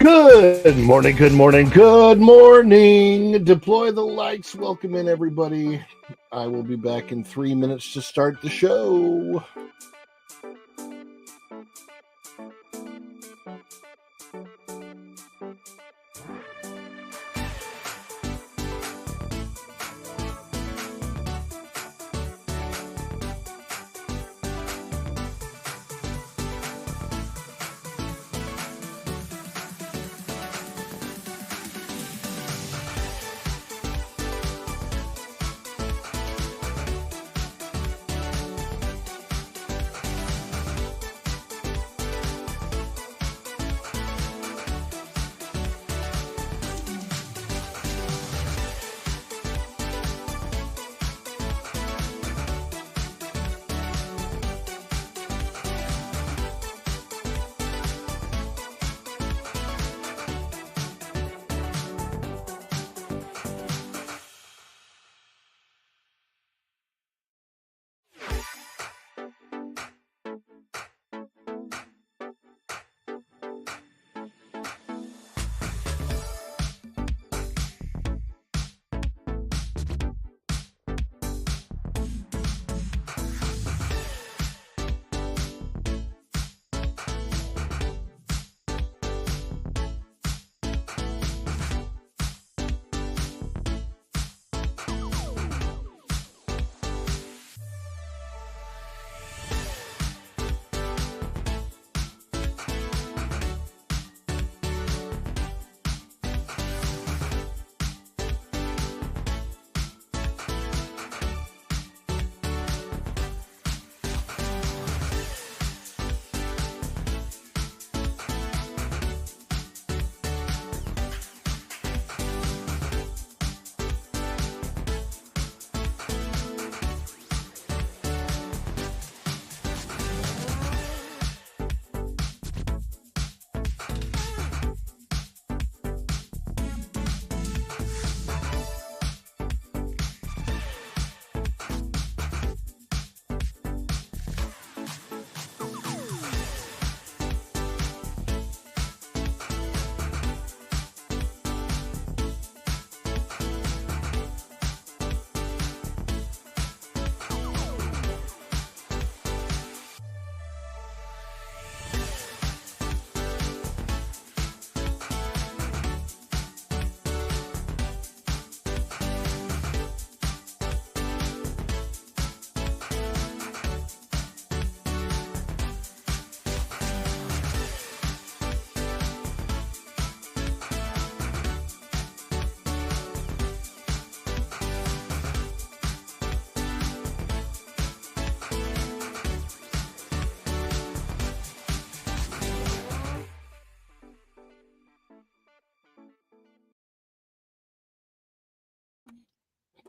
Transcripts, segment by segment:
Good morning, good morning, good morning. Deploy the lights. Welcome in, everybody. I will be back in 3 minutes to start the show.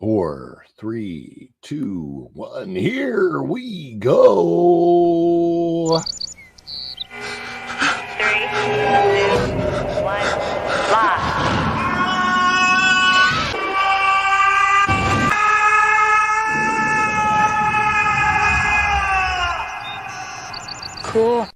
Four, three, two, one. Here we go. 3, 2, 1, live. Cool.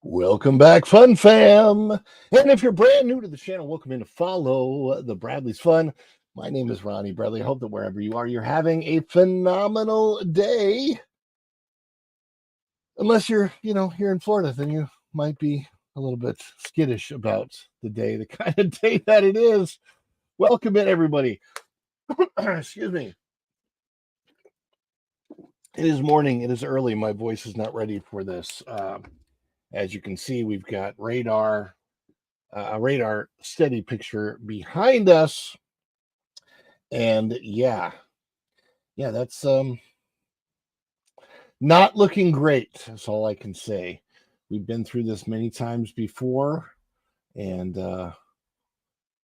Welcome back, Fun Fam. And if you're brand new to the channel, welcome in to follow the Bradley's Fun. My name is Ronnie Bradley. I hope that wherever you are, you're having a phenomenal day. Unless you're, here in Florida, then you might be a little bit skittish about the day, the kind of day that it is. Welcome in, everybody. Excuse me. It is morning. It is early. My voice is not ready for this. As you can see, we've got a radar steady picture behind us. And yeah, that's not looking great. That's all I can say. We've been through this many times before, and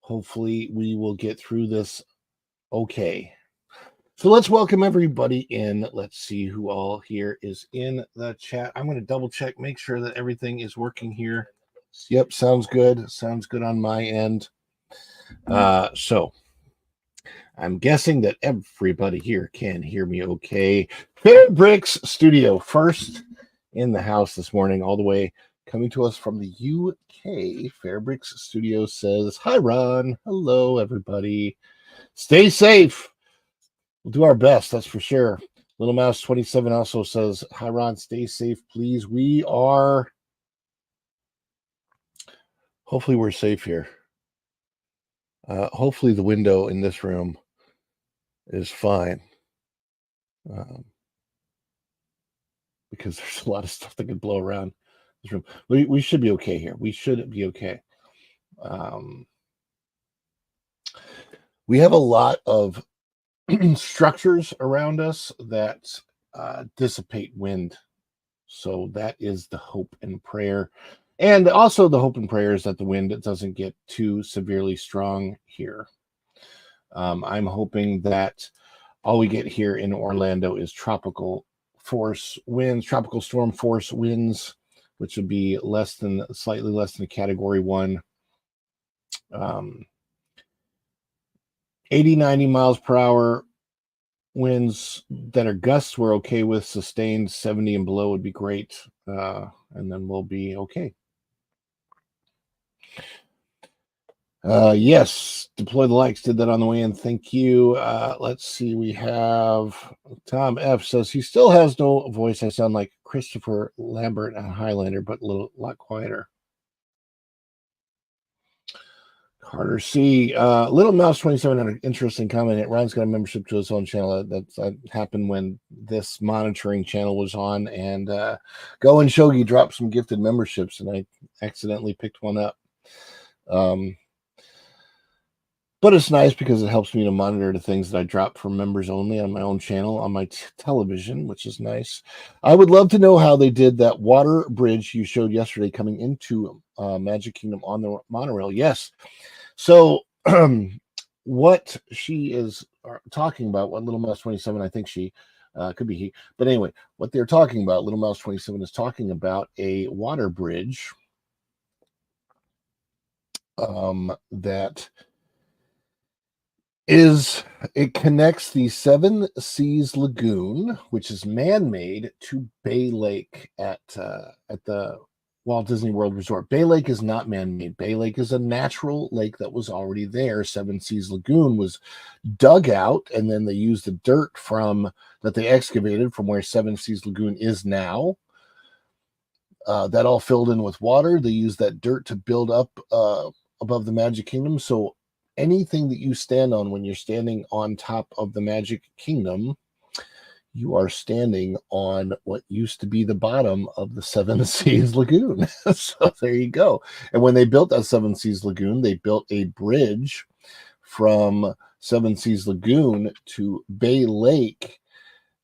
hopefully we will get through this okay. So let's welcome everybody in. Let's see who all here is in the chat. I'm going to double check, make sure that everything is working here. Yep, sounds good. Sounds good on my end. So I'm guessing that everybody here can hear me okay. Fairbricks Studio, first in the house this morning, all the way coming to us from the UK. Fairbricks Studio says, hi, Ron. Hello, everybody. Stay safe. We'll do our best, that's for sure. Little Mouse 27 also says, hi, Ron. Stay safe, please. Hopefully we're safe here. Hopefully the window in this room is fine. Because there's a lot of stuff that could blow around this room. We should be okay here. We should be okay. We have a lot of structures around us that dissipate wind. So that is the hope and prayer. And also the hope and prayer is that the wind doesn't get too severely strong here. I'm hoping that all we get here in Orlando is tropical force winds, tropical storm force winds, which would be slightly less than a category 1. 80, 90 miles per hour winds that are gusts we're okay with. Sustained 70 and below would be great. And then we'll be okay. Yes, deploy the likes, did that on the way in. Thank you. Let's see, we have Tom F says he still has no voice. I sound like Christopher Lambert and Highlander, but a lot quieter. Carter C. Little Mouse 27 had an interesting comment. Ron's got a membership to his own channel. That happened when this monitoring channel was on, and Go and Shogi dropped some gifted memberships, and I accidentally picked one up. But it's nice because it helps me to monitor the things that I drop for members only on my own channel on my television, which is nice. I would love to know how they did that water bridge you showed yesterday coming into Magic Kingdom on the monorail. Yes. So what she is talking about, what Little Mouse 27, I think she could be he. But anyway, what they're talking about, Little Mouse 27 is talking about a water bridge that it connects the Seven Seas Lagoon, which is man-made, to Bay Lake at the Walt Disney World Resort. Bay Lake is not man-made. Bay Lake is a natural lake that was already there. Seven Seas Lagoon was dug out, and then they used the dirt that they excavated from where Seven Seas Lagoon is now. That all filled in with water. They used that dirt to build up above the Magic Kingdom. So anything that you stand on when you're standing on top of the Magic Kingdom, you are standing on what used to be the bottom of the Seven Seas Lagoon. So there you go. And when they built that Seven Seas Lagoon, they built a bridge from Seven Seas Lagoon to Bay Lake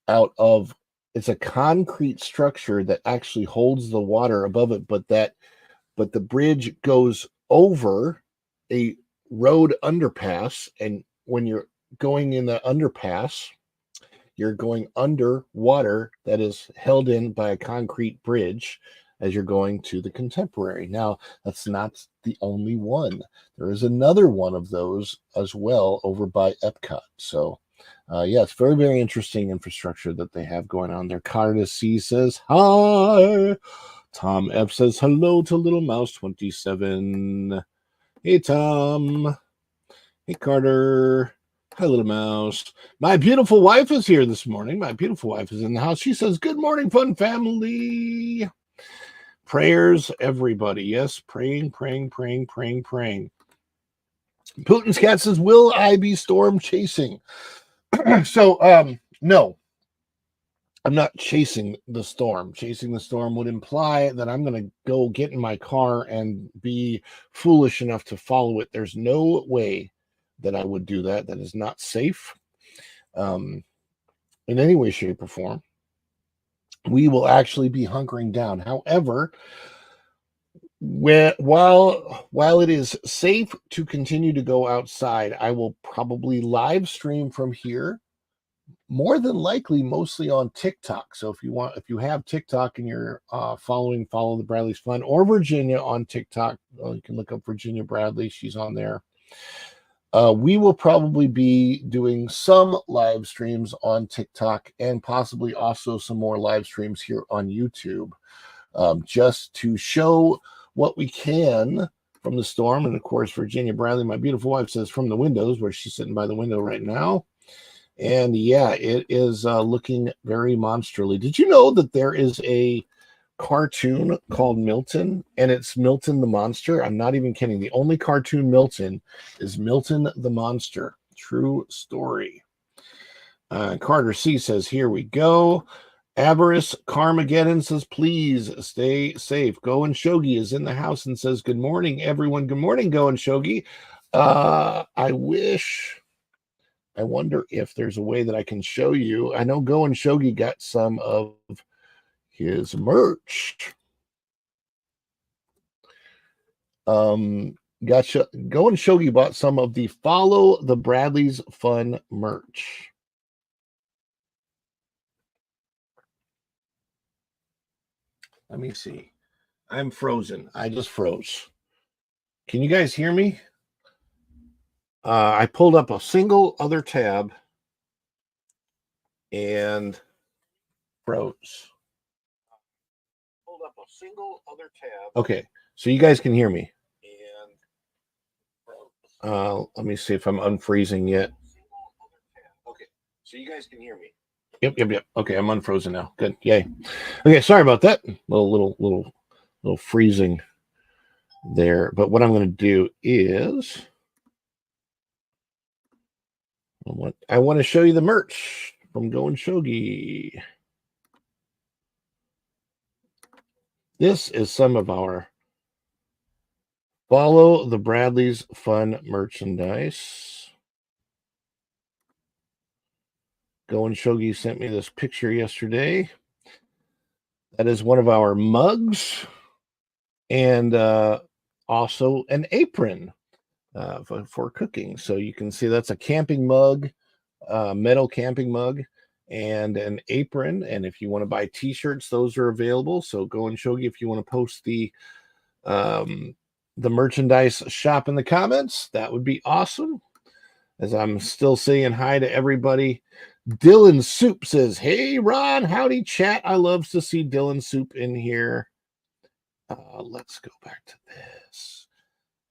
it's a concrete structure that actually holds the water above it, but the bridge goes over a road underpass, and when you're going in the underpass, you're going under water that is held in by a concrete bridge as you're going to the Contemporary. Now, that's not the only one. There is another one of those as well over by Epcot. So yeah, it's very, very interesting infrastructure that they have going on there. Carter C says, hi. Tom F says hello to Little Mouse 27. Hey, Tom. Hey, Carter. Hi, Little Mouse. My beautiful wife is here this morning. My beautiful wife is in the house. She says, good morning, fun family. Prayers, everybody. Yes, praying. Putin's cat says, will I be storm chasing? So, no. I'm not chasing the storm. Chasing the storm would imply that I'm going to go get in my car and be foolish enough to follow it. There's no way that I would do that. That is not safe in any way, shape, or form. We will actually be hunkering down. However, while it is safe to continue to go outside, I will probably live stream from here. More than likely, mostly on TikTok. So if you have TikTok and you're follow the Bradley's Fun or Virginia on TikTok, you can look up Virginia Bradley. She's on there. We will probably be doing some live streams on TikTok and possibly also some more live streams here on YouTube, just to show what we can from the storm. And of course, Virginia Bradley, my beautiful wife, says from the windows, where she's sitting by the window right now. And yeah, it is looking very monsterly. Did you know that there is a cartoon called Milton, and it's Milton the Monster? I'm not even kidding. The only cartoon Milton is Milton the Monster. True story. Carter C says, here we go. Avarice Carmageddon says, please stay safe. Go and Shogi is in the house and says, good morning, everyone. Good morning, Go and Shogi. I wonder if there's a way that I can show you. I know Go and Shogi got some of his merch. Gotcha. Go and Shogi bought some of the Follow the Bradley's Fun merch. Let me see. I'm frozen. I just froze. Can you guys hear me? I pulled up a single other tab and froze. Pulled up a single other tab. Okay, so you guys can hear me. And froze. Let me see if I'm unfreezing yet. Okay, so you guys can hear me. Yep. Okay, I'm unfrozen now. Good. Yay. Okay, sorry about that. Little freezing there. But what I'm going to do is I want to show you the merch from Go and Shogi. This is some of our Follow the Bradley's Fun merchandise. Go and Shogi sent me this picture yesterday. That is one of our mugs and also an apron for cooking. So you can see that's a camping mug, metal camping mug, and an apron. And if you want to buy t-shirts, those are available. So Go and Shogi if you want to post the merchandise shop in the comments. That would be awesome. As I'm still saying hi to everybody. Dylan Soup says, hey, Ron, howdy, chat. I love to see Dylan Soup in here. Let's go back to this.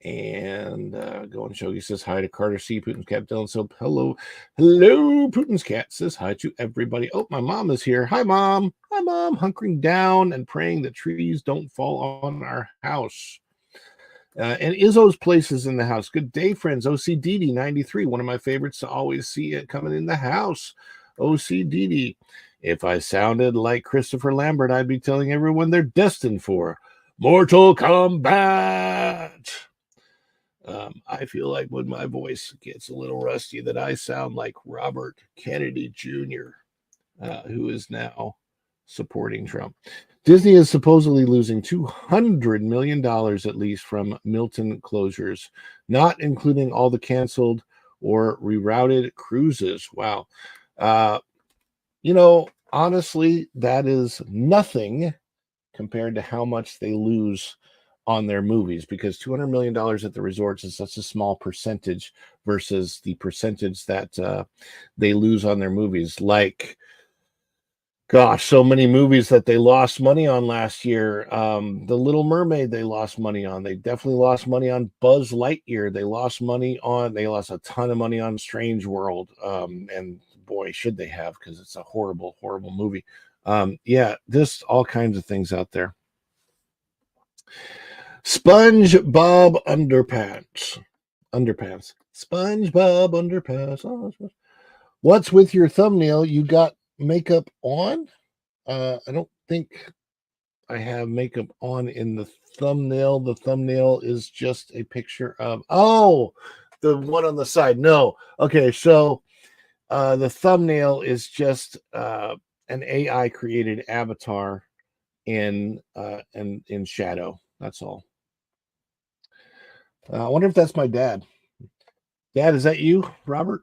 And Go and Shogi says hi to Carter C. Putin's cat, Dylan Soup. Hello. Putin's cat says hi to everybody. Oh, my mom is here. Hi, Mom. Hunkering down and praying that trees don't fall on our house. And Izzo's place is in the house. Good day, friends. OCDD 93, one of my favorites to always see it coming in the house. OCDD. If I sounded like Christopher Lambert, I'd be telling everyone they're destined for Mortal Kombat. I feel like when my voice gets a little rusty that I sound like Robert Kennedy Jr., who is now supporting Trump. Disney is supposedly losing $200 million at least from Milton closures, not including all the canceled or rerouted cruises. Wow. Honestly, that is nothing compared to how much they lose on their movies, because $200 million at the resorts is such a small percentage versus the percentage that they lose on their movies. Like Gosh, so many movies that they lost money on last year. The Little Mermaid, they lost money on. They definitely lost money on Buzz Lightyear. They lost a ton of money on Strange World. And boy, should they have, because it's a horrible, horrible movie. Yeah, just all kinds of things out there. SpongeBob Underpants. SpongeBob Underpants. Oh, what's with your thumbnail? You got makeup on? I don't think I have makeup on in the thumbnail. The thumbnail is just a picture of the one on the side. No. Okay, so the thumbnail is just an AI created avatar in shadow. That's all. I wonder if that's my dad. Dad, is that you, Robert?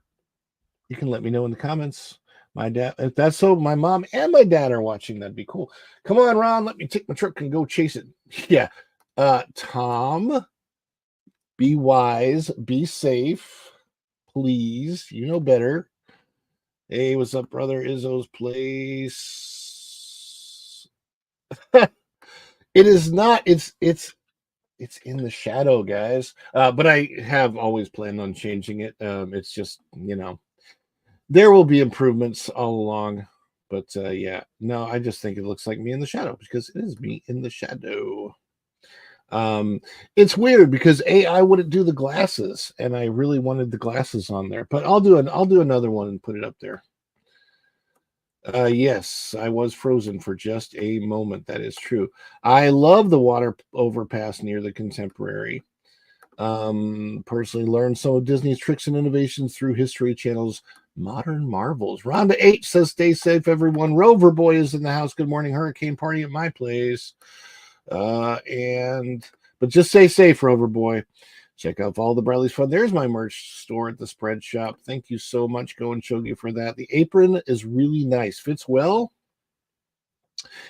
You can let me know in the comments. My dad, if that's so, my mom and my dad are watching. That'd be cool. Come on, Ron, let me take my truck and go chase it. Yeah. Tom, be wise, be safe, please. You know better. Hey, what's up, brother? Izzo's place. It is not. It's in the shadow, guys. But I have always planned on changing it. It's just, there will be improvements all along. But yeah, no, I just think it looks like me in the shadow because it is me in the shadow. It's weird because I wouldn't do the glasses, and I really wanted the glasses on there. But I'll do another one and put it up there. Yes, I was frozen for just a moment. That is true. I love the water overpass near the Contemporary. Personally learned some of Disney's tricks and innovations through History Channel's Modern Marvels. Rhonda H says, stay safe, everyone. Rover Boy is in the house. Good morning. Hurricane party at my place. But just stay safe, Rover Boy. Check out all the Bradley's Fun. There's my merch store at the Spread Shop. Thank you so much, Go and Shogi, for that. The apron is really nice. Fits well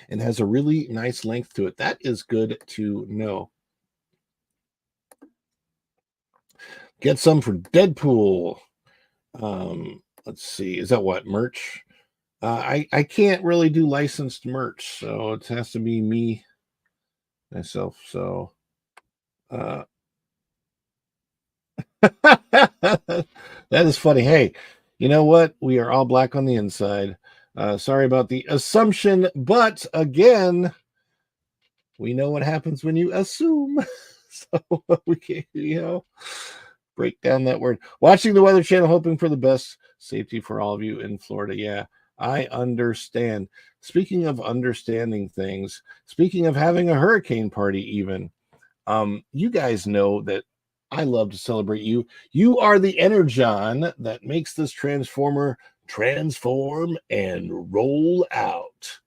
and has a really nice length to it. That is good to know. Get some for Deadpool. Let's see. Is that what? Merch? I can't really do licensed merch, so it has to be me, myself. So that is funny. Hey, you know what? We are all black on the inside. Sorry about the assumption, but again, we know what happens when you assume. So we can't, break down that word. Watching the Weather Channel, hoping for the best safety for all of you in Florida. Yeah, I understand. Speaking of understanding things, speaking of having a hurricane party, even, you guys know that I love to celebrate you. You are the energon that makes this transformer transform and roll out.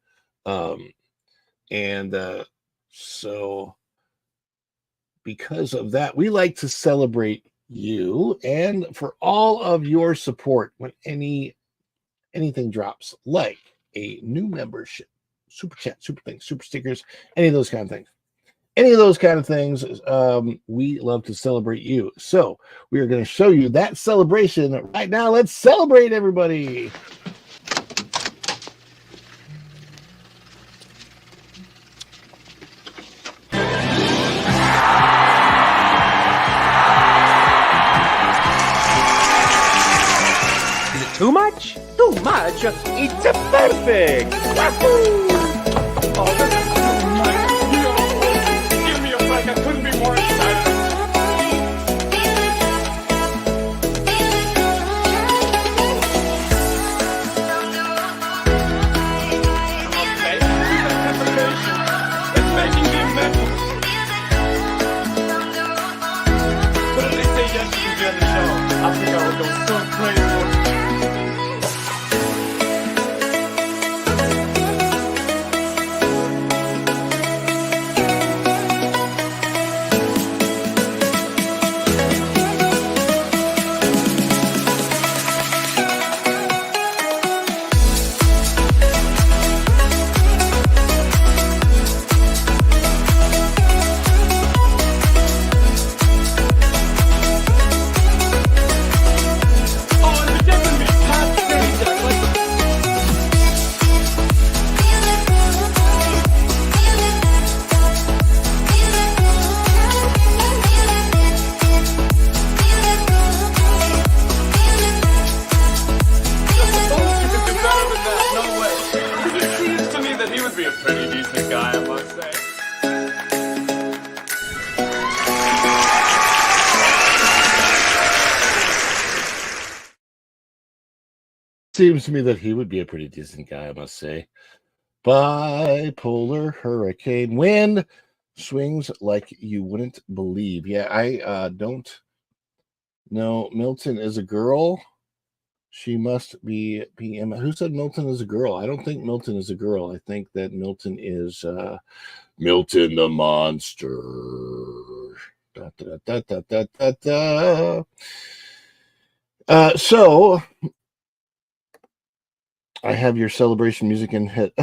So because of that, we like to celebrate you and for all of your support when anything drops, like a new membership, super chat, super things, super stickers, any of those kind of things. We love to celebrate you. So we are going to show you that celebration right now. Let's celebrate, everybody. Is it too much? Too much? It's perfect! Wahoo! Oh, this is so nice. Give me a break. I couldn't be more excited. Okay, anticipation. It's making me mental. But if they say yes to be on the show, I think I would go so crazy. Seems to me that he would be a pretty decent guy, I must say. Bipolar hurricane wind swings like you wouldn't believe. Yeah, I don't know. Milton is a girl. She must be PM. Who said Milton is a girl? I don't think Milton is a girl. I think that Milton is Milton the monster. Da, da, da, da, da, da, da. So I have your celebration music in head.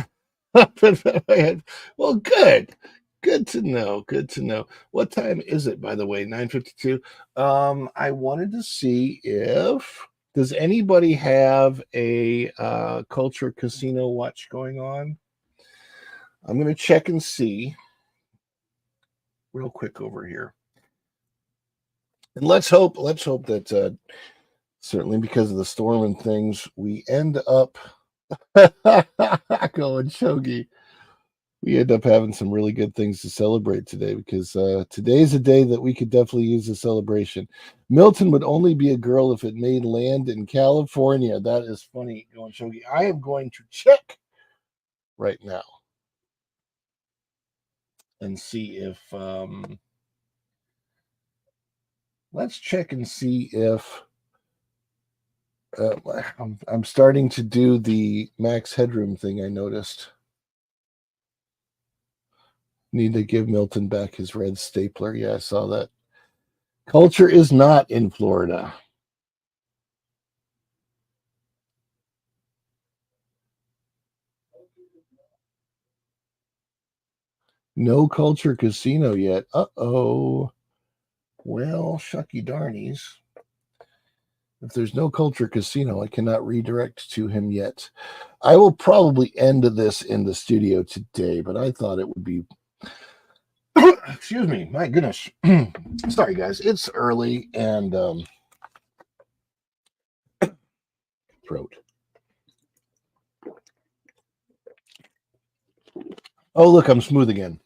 Well, good. Good to know. Good to know. What time is it, by the way? 9:52. I wanted to see if does anybody have a culture casino watch going on? I'm gonna check and see real quick over here. And let's hope that certainly because of the storm and things, we end up going shogi. We end up having some really good things to celebrate today because today's a day that we could definitely use a celebration. Milton would only be a girl if it made land in California. That is funny, going shogi. I am going to check right now and see if let's check and see if I'm starting to do the max headroom thing. I noticed. Need to give Milton back his red stapler. Yeah, I saw that. Culture is not in Florida. No culture casino yet. Uh-oh. Well, shucky darnies. If there's no culture casino, I cannot redirect to him yet. I will probably end this in the studio today, but I thought it would be excuse me, my goodness. Sorry, guys. It's early and throat. Oh, look, I'm smooth again.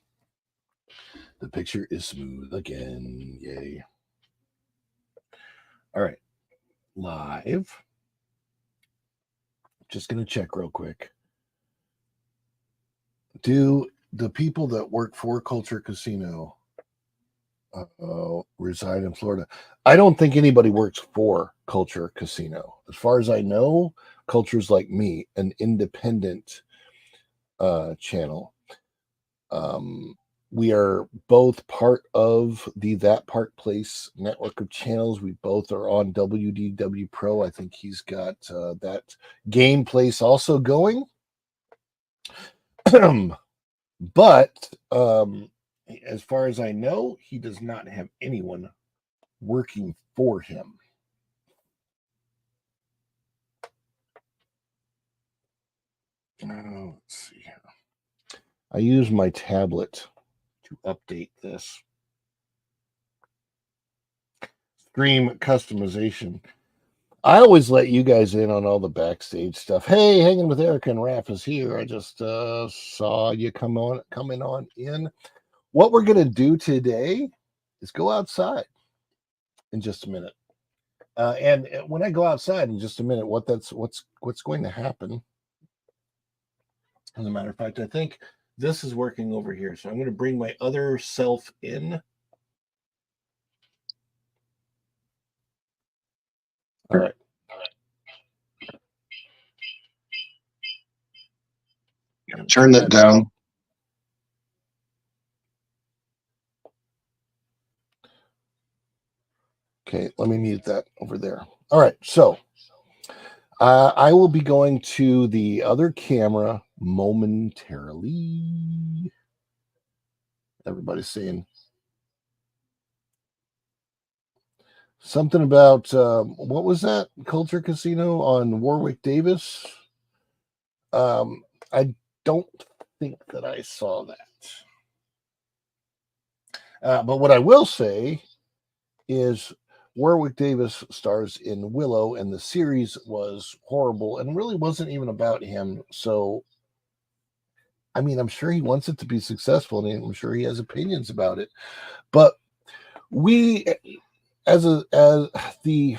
The picture is smooth again. Yay. All right. Live. Just going to check real quick. Do the people that work for Culture Casino reside in Florida? I don't think anybody works for Culture Casino. As far as I know, Culture's like me, an independent channel. We are both part of the That Park Place network of channels. We both are on WDW Pro. I think he's got that game place also going. But as far as I know, he does not have anyone working for him. Let's see here. I use my tablet to update this. Stream customization. I always let you guys in on all the backstage stuff. Hey, hanging with Erica and Raph is here. I just saw you coming on in. What we're gonna do today is go outside in just a minute. And when I go outside in just a minute, what's going to happen? As a matter of fact, I think this is working over here. So I'm going to bring my other self in. All right. Turn that down. Okay, let me mute that over there. All right, so I will be going to the other camera momentarily. Everybody's saying something about what was that? Culture Casino on Warwick Davis. I don't think that I saw that. But what I will say is Warwick Davis stars in Willow, and the series was horrible and really wasn't even about him. So, I mean, I'm sure he wants it to be successful, and I'm sure he has opinions about it. But we, as the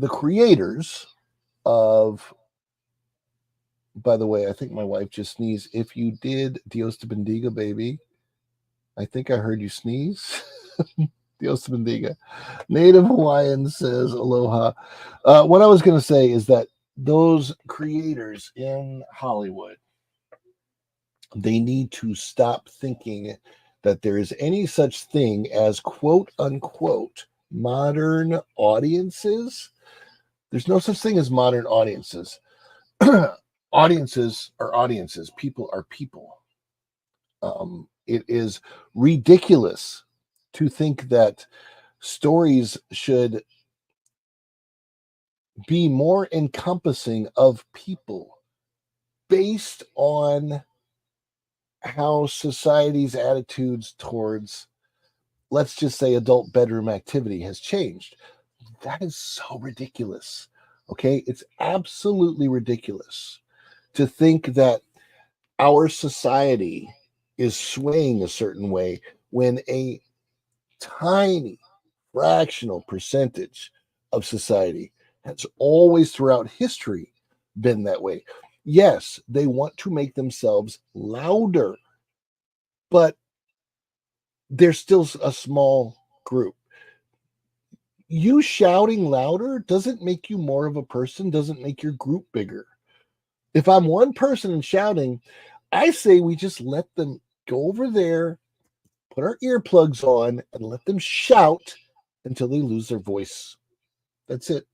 creators of By the way, I think my wife just sneezed. If you did, Dios te bendiga, baby. I think I heard you sneeze. Dios te bendiga. Native Hawaiian says aloha. What I was going to say is that those creators in Hollywood, they need to stop thinking that there is any such thing as quote unquote modern audiences. There's no such thing as modern audiences. Audiences are audiences. People are people. It is ridiculous to think that stories should be more encompassing of people based on how society's attitudes towards, let's just say, adult bedroom activity has changed. That is so ridiculous. Okay, it's absolutely ridiculous to think that our society is swaying a certain way when a tiny fractional percentage of society has always throughout history been that way. Yes, they want to make themselves louder, but they're still a small group. You shouting louder doesn't make you more of a person, doesn't make your group bigger. If I'm one person and shouting, I say we just let them go over there, put our earplugs on, and let them shout until they lose their voice. That's it.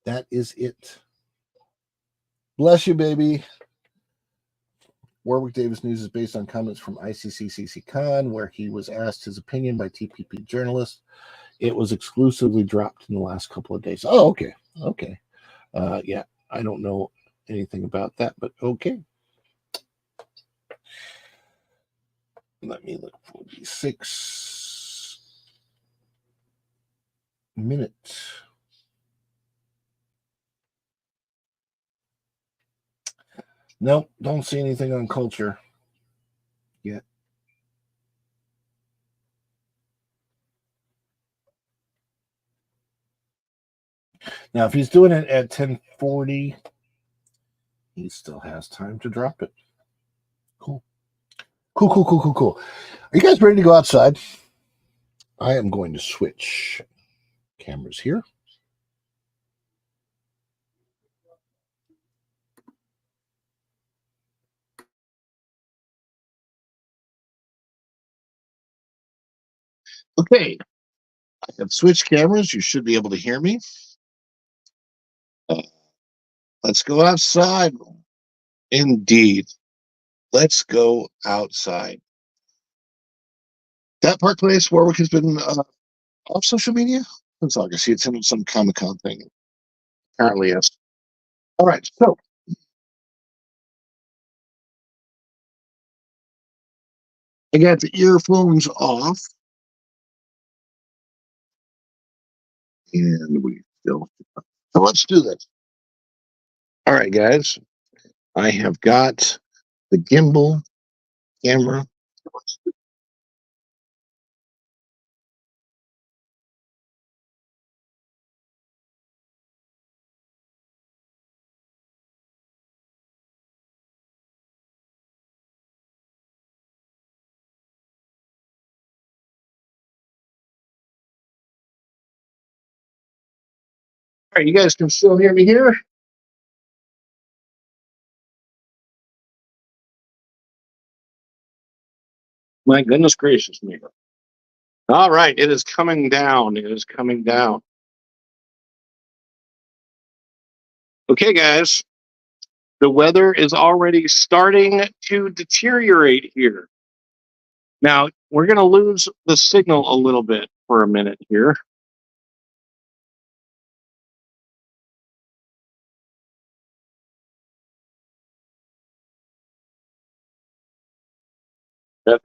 That is it. Bless you, baby. Warwick Davis News is based on comments from ICCCC Khan, where he was asked his opinion by TPP journalists. It was exclusively dropped in the last couple of days. Oh, okay. Okay. Yeah, I don't know anything about that, but okay. Let me look for the 6 minute. Nope, don't see anything on culture yet. Now, if he's doing it at 10:40, he still has time to drop it. Cool. Cool. Are you guys ready to go outside? I am going to switch cameras here. Okay, I have switched cameras. You should be able to hear me. Let's go outside. Indeed. Let's go outside. That Park Place, Warwick, has been off social media since August. He attended some Comic-Con thing. Apparently, yes. All right, so I got the earphones off. And we still. So let's do this. All right, guys. I have got the gimbal camera. All right, you guys can still hear me here? My goodness gracious me. All right, it is coming down. It is coming down. Okay, guys. The weather is already starting to deteriorate here. Now, we're going to lose the signal a little bit for a minute here.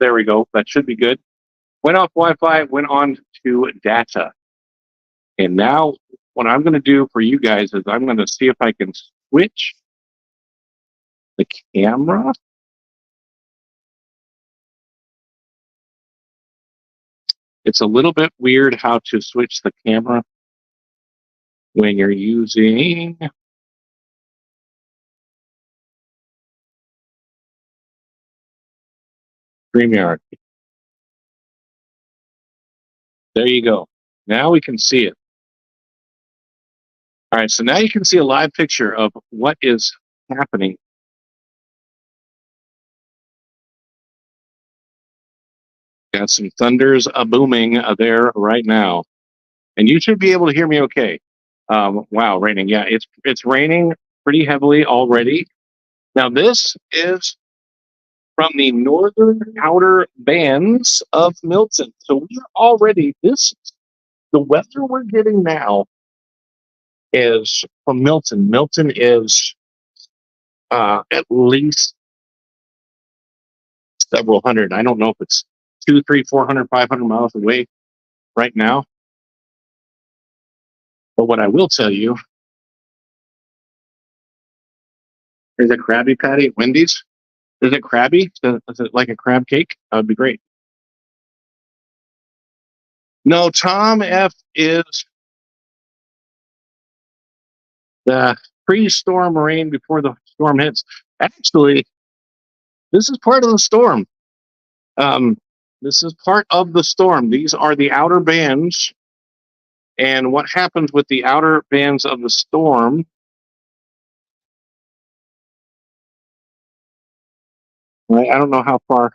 There we go. That should be good. Went off Wi-Fi, went on to data. And now what I'm going to do for you guys is I'm going to see if I can switch the camera. It's a little bit weird how to switch the camera when you're using StreamYard. There you go. Now we can see it. All right, so now you can see a live picture of what is happening. Got some thunders booming there right now. And you should be able to hear me okay. Wow, raining. Yeah, it's raining pretty heavily already. Now, this is from the northern outer bands of Milton. So we're already, the weather we're getting now is from Milton. Milton is at least several hundred. I don't know if it's 200, 300, 400, 500 miles away right now. But what I will tell you, is it Krabby Patty at Wendy's? Is it Krabby? Is it like a crab cake? That would be great. No, Tom F is the pre-storm rain before the storm hits. Actually, this is part of the storm. This is part of the storm. These are the outer bands. And what happens with the outer bands of the storm? I don't know how far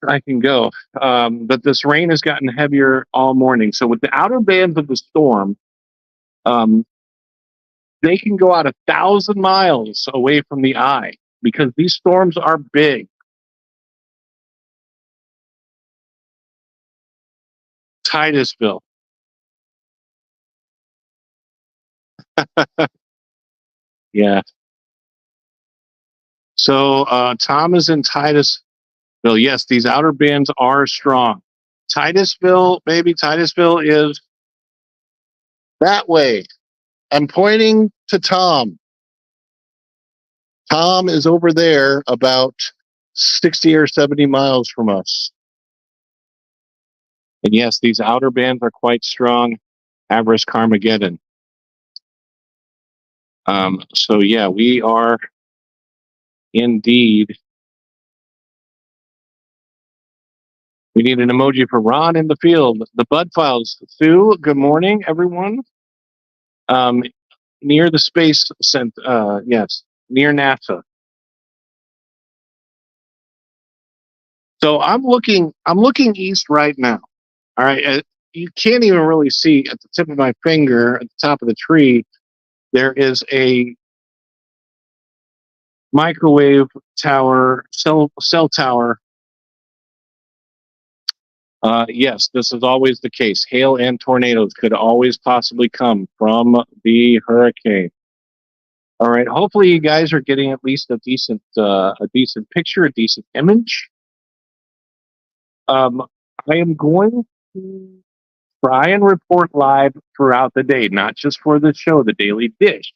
I can go. But this rain has gotten heavier all morning. So with the outer bands of the storm, they can go out 1,000 miles away from the eye because these storms are big. Titusville. Yeah. So Tom is in Titusville. Yes, these outer bands are strong. Titusville, maybe Titusville is that way. I'm pointing to Tom. Tom is over there about 60 or 70 miles from us. And yes, these outer bands are quite strong. Avarice Carmageddon. So yeah, we are indeed. We need an emoji for Ron in the field. The Bud Files. Sue, good morning, everyone. Near the space center, yes, near NASA. So I'm looking east right now. All right, you can't even really see at the tip of my finger at the top of the tree. There is a microwave tower, cell tower. Yes, this is always the case. Hail and tornadoes could always possibly come from the hurricane. All right. Hopefully, you guys are getting at least a decent picture, a decent image. I am going to try and report live throughout the day, not just for the show, the Daily Dish.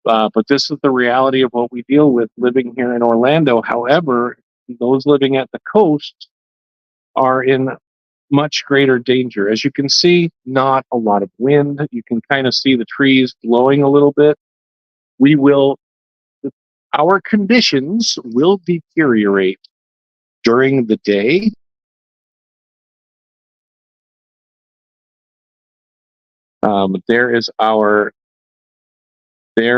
But this is the reality of what we deal with living here in Orlando. However, those living at the coast are in much greater danger. As you can see, not a lot of wind. You can kind of see the trees blowing a little bit. Our conditions will deteriorate during the day. There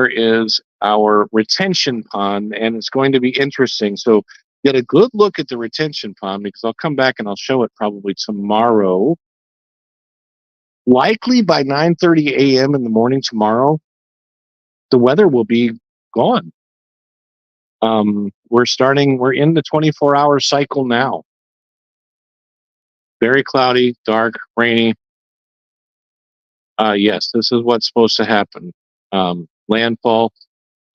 is our retention pond, and it's going to be interesting. So get a good look at the retention pond because I'll come back and I'll show it probably tomorrow. Likely by 9:30 a.m. in the morning tomorrow, the weather will be gone. We're in the 24-hour cycle now. Very cloudy, dark, rainy. Yes, this is what's supposed to happen. Landfall.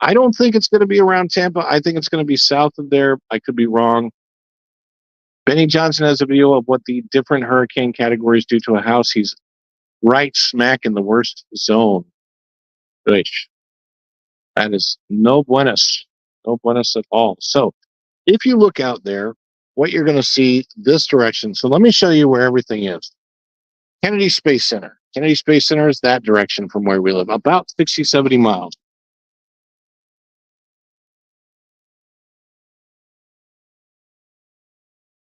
I don't think it's going to be around Tampa. I think it's going to be south of there. I could be wrong. Benny Johnson has a video of what the different hurricane categories do to a house. He's right smack in the worst zone. Gosh. That is no buenos at all. So if you look out there, what you're going to see this direction. So let me show you where everything is. Kennedy Space Center. Kennedy Space Center is that direction from where we live, about 60, 70 miles.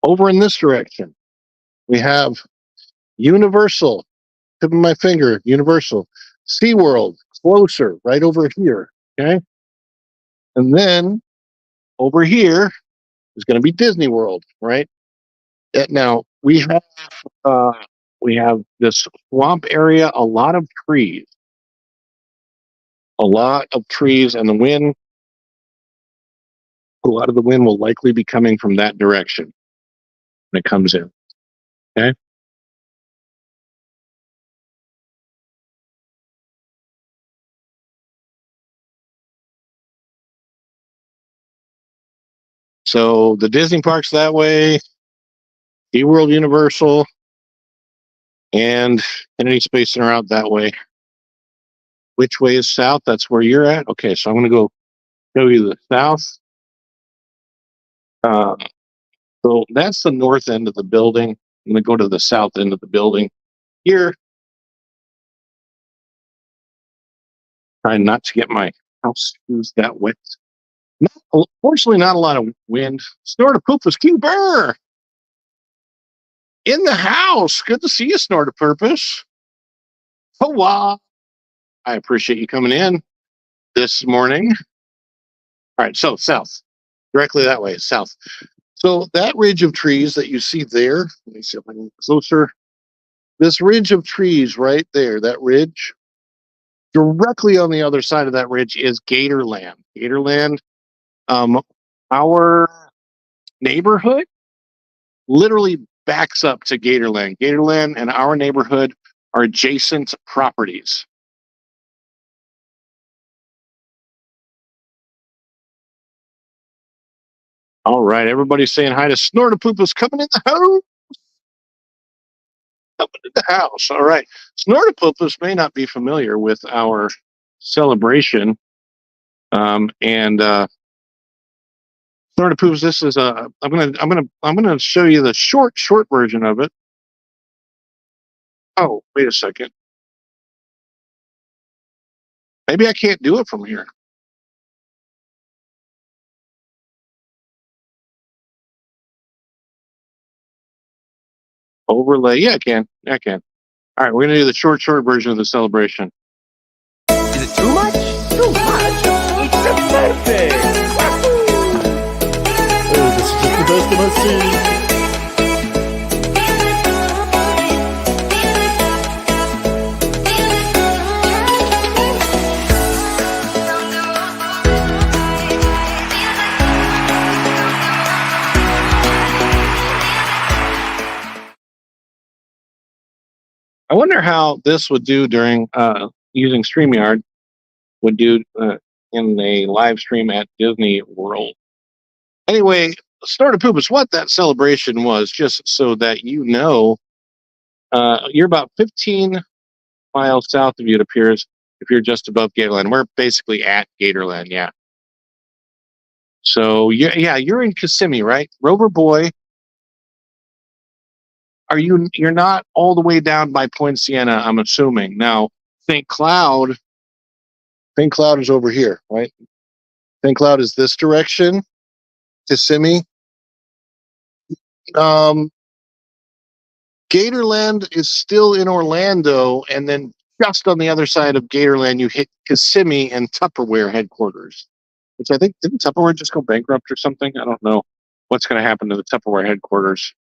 Over in this direction, we have Universal. Tip of my finger, Universal. SeaWorld, closer, right over here. Okay. And then over here is going to be Disney World, right? Now uh, we have this swamp area, a lot of trees, and a lot of the wind will likely be coming from that direction when it comes in. Okay. So the Disney parks that way, SeaWorld, Universal, and Kennedy Space Center out that way. Which way is south? That's where you're at. Okay, so I'm going to go show you the south. So that's the north end of the building. I'm going to go to the south end of the building here. Trying not to get my house shoes that wet. Fortunately, not a lot of wind. Snort a Poopus King Burr in the house. Good to see you, Snort a Purpose. Oh, wow. I appreciate you coming in this morning. All right, so south, directly that way, south. So that ridge of trees that you see there, let me see if I can get closer. This ridge of trees right there, that ridge, directly on the other side of that ridge is Gatorland. Gatorland, our neighborhood literally backs up to Gatorland. Gatorland and our neighborhood are adjacent properties. All right, everybody's saying hi to Snortapoopus coming in the house. Coming in the house. All right. Snortapoopus may not be familiar with our celebration. And Snortapoopus, this is I'm gonna show you the short version of it. Oh, wait a second. Maybe I can't do it from here. Overlay. Yeah, I can. I can. All right, we're gonna do the short version of the celebration. Is it too much? Too much? It's a perfect! Oh, this is just the best of my scene. I wonder how this would do during using StreamYard would do in a live stream at Disney World. Anyway, Snortapoopus, what that celebration was, just so that you know, you're about 15 miles south of you, it appears, if you're just above Gatorland. We're basically at Gatorland, yeah. So, you're in Kissimmee, right? Rover Boy, you're not all the way down by Point Siena, I'm assuming. Now, St. Cloud is over here, right? St. Cloud is this direction. Kissimmee. Gatorland is still in Orlando, and then just on the other side of Gatorland, you hit Kissimmee and Tupperware headquarters, which I think, didn't Tupperware just go bankrupt or something? I don't know what's going to happen to the Tupperware headquarters,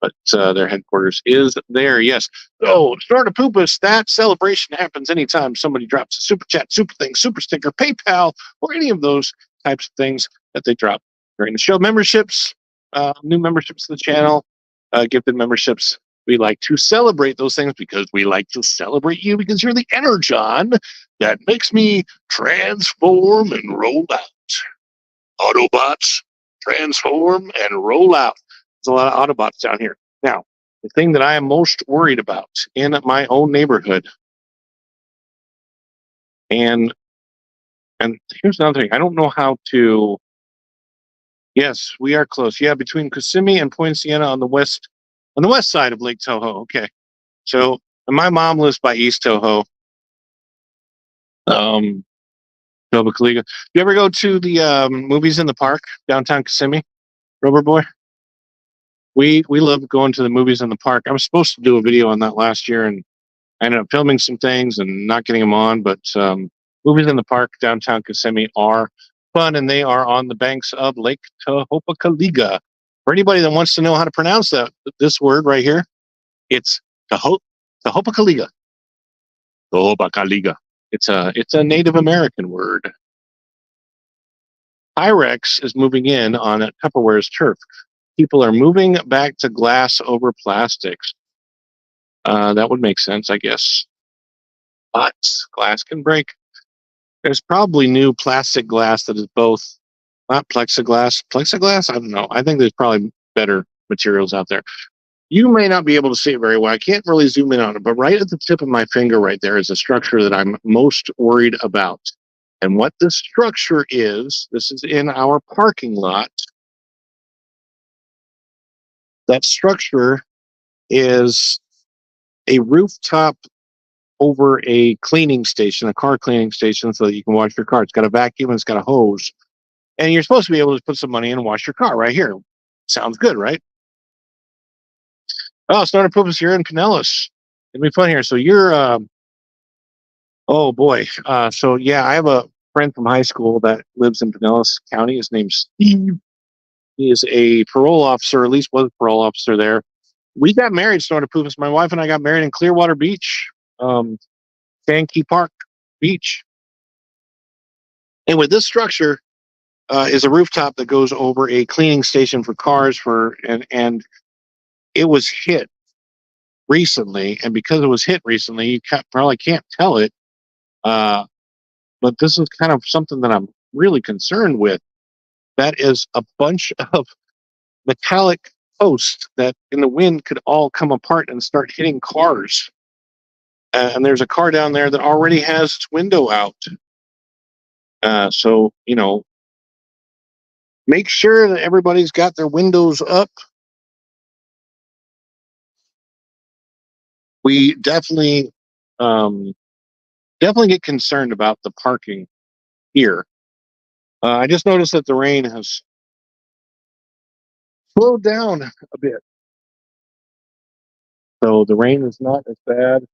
but their headquarters is there, yes. So, Snortapoopus, that celebration happens anytime somebody drops a super chat, super thing, super sticker, PayPal, or any of those types of things that they drop during the show. Memberships, new memberships to the channel, gifted memberships. We like to celebrate those things because we like to celebrate you because you're the energon that makes me transform and roll out. Autobots, transform and roll out. There's a lot of Autobots down here. Now, the thing that I am most worried about in my own neighborhood, and here's another thing, I don't know how to. Yes, we are close. Yeah, between Kissimmee and Point Siena on the west side of Lake Toho. Okay, so my mom lives by East Toho. Toba Caliga. You ever go to the movies in the park downtown Kissimmee, Rover Boy? We love going to the movies in the park. I was supposed to do a video on that last year, and I ended up filming some things and not getting them on. But movies in the park downtown Kissimmee are fun, and they are on the banks of Lake Tehopakaliga. For anybody that wants to know how to pronounce this word right here, it's Tehopakaliga. Tehopakaliga. It's a Native American word. Pyrex is moving in on Tupperware's turf. People are moving back to glass over plastics. That would make sense, I guess. But glass can break. There's probably new plastic glass that is both not plexiglass. Plexiglass? I don't know. I think there's probably better materials out there. You may not be able to see it very well. I can't really zoom in on it, but right at the tip of my finger right there is a structure that I'm most worried about. And what this structure is, this is in our parking lot. That structure is a rooftop over a cleaning station, a car cleaning station, so that you can wash your car. It's got a vacuum and it's got a hose. And you're supposed to be able to put some money in and wash your car right here. Sounds good, right? Oh, Snorter Poop is here in Pinellas. It'll be fun here. So you're, oh boy. So yeah, I have a friend from high school that lives in Pinellas County. His name's Steve. He is a parole officer, or at least was a parole officer there. We got married, Snorter Poopus. My wife and I got married in Clearwater Beach, Sankey Park Beach. And with this structure is a rooftop that goes over a cleaning station for cars and it was hit recently. And because it was hit recently, you probably can't tell it. But this is kind of something that I'm really concerned with. That is a bunch of metallic posts that in the wind could all come apart and start hitting cars. And there's a car down there that already has its window out. So, you know, make sure that everybody's got their windows up. We definitely get concerned about the parking here. I just noticed that the rain has slowed down a bit. So the rain is not as bad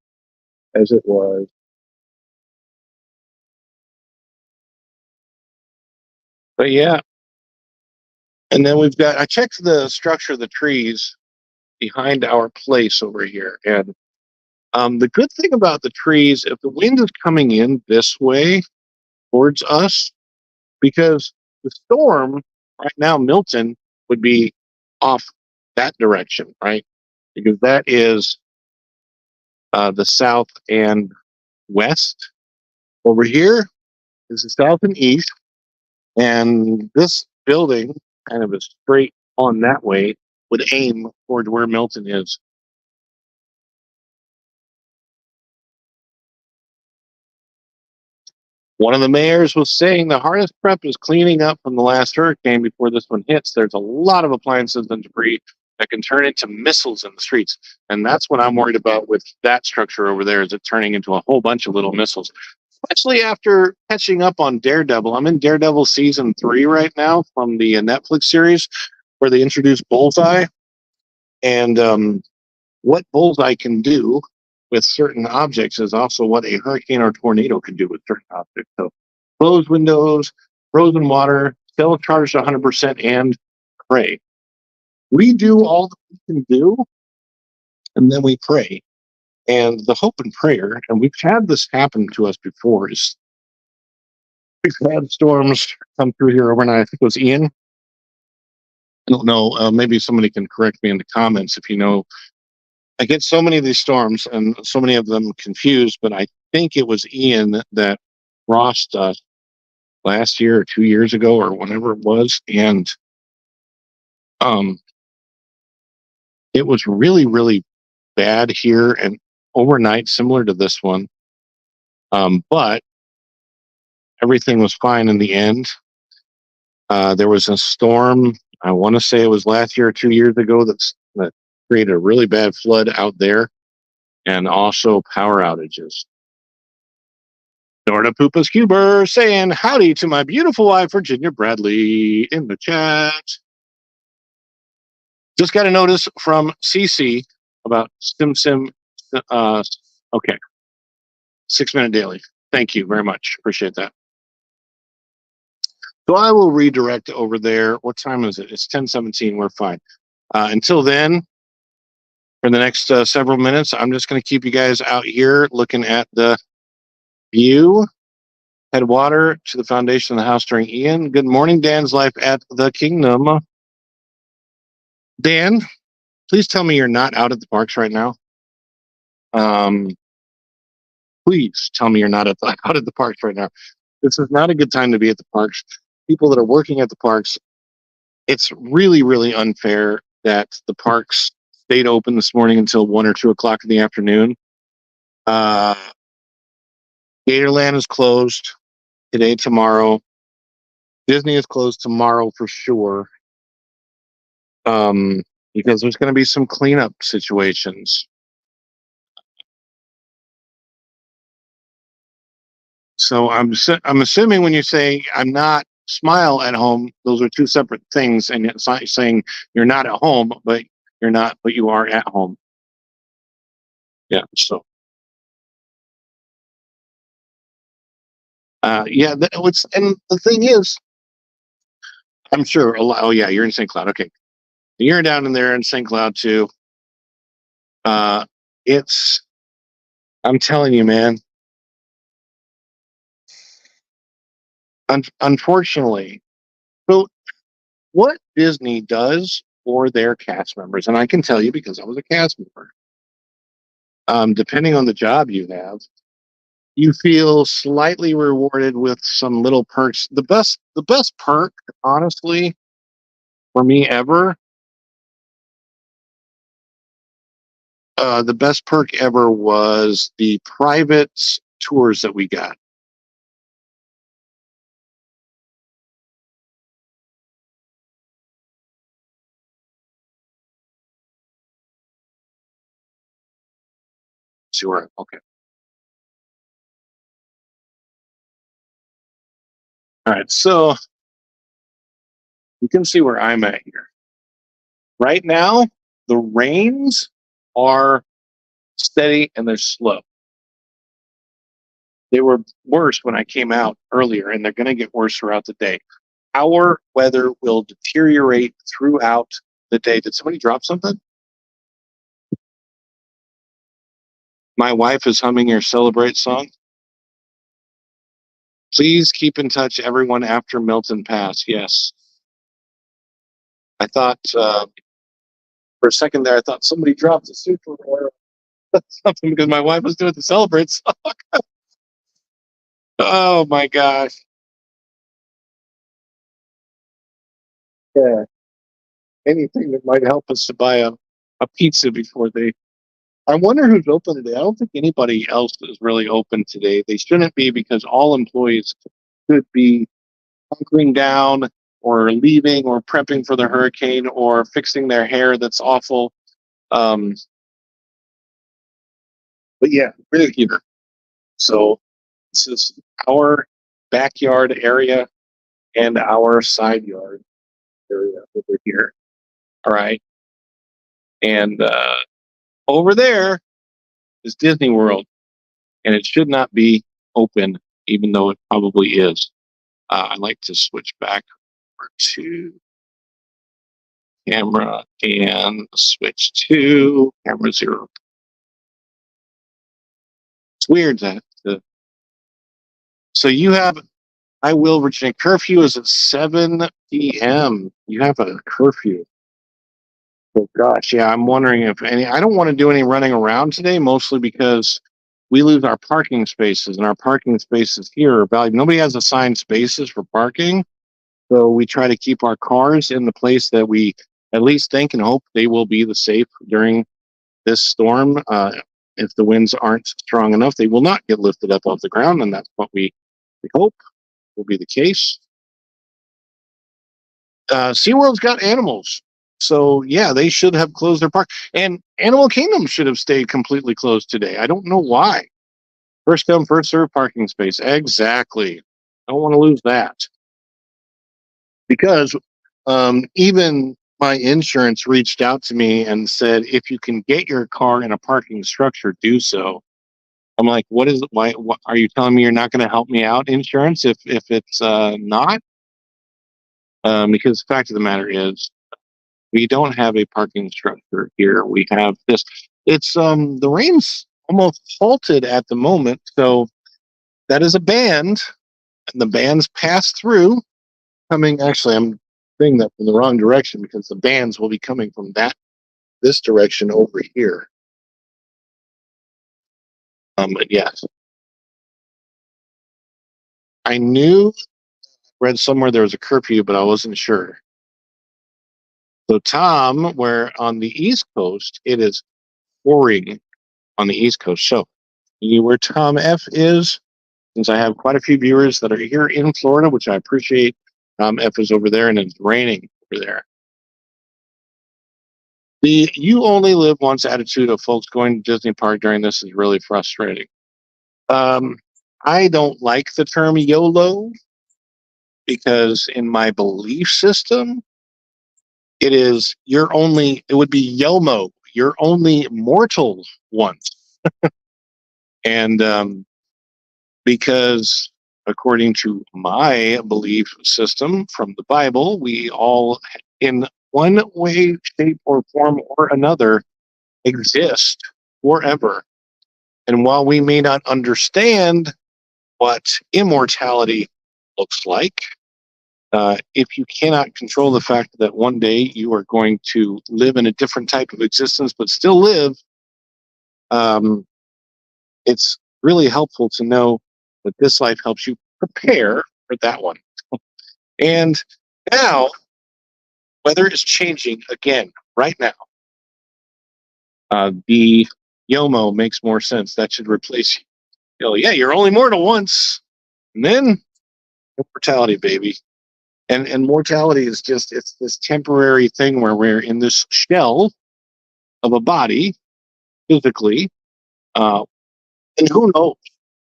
as it was. But yeah. And then I checked the structure of the trees behind our place over here. And the good thing about the trees, if the wind is coming in this way towards us, because the storm right now, Milton, would be off that direction, right? Because that is the south and west. Over here is the south and east. And this building kind of is straight on that way, would aim toward where Milton is. One of the mayors was saying the hardest prep is cleaning up from the last hurricane before this one hits. There's a lot of appliances and debris that can turn into missiles in the streets. And that's what I'm worried about with that structure over there, is it turning into a whole bunch of little missiles. Especially after catching up on Daredevil. I'm in Daredevil season 3 right now from the Netflix series where they introduced Bullseye. And what Bullseye can do with certain objects is also what a hurricane or tornado can do with certain objects. So closed windows, frozen water, still charged 100%, and pray. We do all that we can do, and then we pray. And the hope and prayer, and we've had this happen to us before, is we've had storms come through here overnight. I think it was Ian. I don't know. Maybe somebody can correct me in the comments if you know. I get so many of these storms and so many of them confused, but I think it was Ian that crossed us last year or 2 years ago or whenever it was. And it was really, really bad here and overnight, similar to this one. But everything was fine in the end. There was a storm, I want to say it was last year or 2 years ago, that created a really bad flood out there, and also power outages. Norda Poopas Cuber saying howdy to my beautiful wife, Virginia Bradley, in the chat. Just got a notice from CC about Sim. Okay, 6-minute daily. Thank you very much. Appreciate that. So I will redirect over there. What time is it? It's 10:17. We're fine. Until then, for the next several minutes, I'm just going to keep you guys out here looking at the view. Head water to the foundation of the house during Ian. Good morning, Dan's life at the Kingdom. Dan, please tell me you're not out at the parks right now. Please tell me you're not out at the parks right now. This is not a good time to be at the parks. People that are working at the parks, it's really, really unfair that the parks stayed open this morning until 1 or 2 o'clock in the afternoon. Gatorland is closed today, tomorrow. Disney is closed tomorrow for sure. Because there's going to be some cleanup situations. So I'm assuming when you say I'm not smile at home, those are two separate things, and it's not saying you're not at home, but you're not, but you are at home. Yeah. So. Yeah. And the thing is, I'm sure a lot. Oh yeah, you're in St. Cloud. Okay, you're down in there in St. Cloud too. It's. I'm telling you, man. Unfortunately, so what Disney does for their cast members, and I can tell you because I was a cast member, depending on the job you have, you feel slightly rewarded with some little perks. The best perk, honestly, for me ever, the best perk ever was the private tours that we got. See where? Okay. All right. So you can see where I'm at here. Right now, the rains are steady and they're slow. They were worse when I came out earlier, and they're going to get worse throughout the day. Our weather will deteriorate throughout the day. Did somebody drop something? My wife is humming your Celebrate song. Please keep in touch, everyone, after Milton passed. Yes. I thought, for a second there, I thought somebody dropped a super oil something because my wife was doing the Celebrate song. Oh my gosh. Yeah. Anything that might help us to buy a pizza before they. I wonder who's open today. I don't think anybody else is really open today. They shouldn't be because all employees could be hunkering down or leaving or prepping for the hurricane or fixing their hair that's awful. But yeah, really here. So this is our backyard area and our side yard area over here. All right. And over there is Disney World. And it should not be open, even though it probably is. I like to switch back over to camera and switch to camera 0. It's weird that. So you have, I will, Virginia, curfew is at 7 p.m. You have a curfew. Oh gosh, yeah, I'm wondering if I don't want to do any running around today, mostly because we lose our parking spaces, and our parking spaces here are valuable. Nobody has assigned spaces for parking, so we try to keep our cars in the place that we at least think and hope they will be the safe during this storm. If the winds aren't strong enough, they will not get lifted up off the ground, and that's what we hope will be the case. SeaWorld's got animals. So, yeah, they should have closed their park. And Animal Kingdom should have stayed completely closed today. I don't know why. First come, first serve parking space. Exactly. I don't want to lose that. Because even my insurance reached out to me and said, if you can get your car in a parking structure, do so. I'm like, what is it? Why? What, are you telling me you're not going to help me out, insurance, if it's not? Because the fact of the matter is, we don't have a parking structure here. We have this. It's the rain's almost halted at the moment, so that is a band, and the bands pass through. Coming, actually, I'm saying that from the wrong direction because the bands will be coming from this direction over here. But yes, I knew, read somewhere there was a curfew, but I wasn't sure. So Tom, where on the East Coast, it is pouring on the East Coast. So you where Tom F is, since I have quite a few viewers that are here in Florida, which I appreciate. Tom F is over there, and it's raining over there. The "you only live once" attitude of folks going to Disney Park during this is really frustrating. I don't like the term YOLO because in my belief system, it would be YOMO. You're only mortal once. And because according to my belief system from the Bible, we all, in one way, shape, or form or another, exist forever. And while we may not understand what immortality looks like, if you cannot control the fact that one day you are going to live in a different type of existence but still live, it's really helpful to know that this life helps you prepare for that one. And now, weather is changing again right now. The YOMO makes more sense. That should replace you. Oh, yeah, you're only mortal once. And then immortality, baby. And mortality is just, it's this temporary thing where we're in this shell of a body physically. And who knows?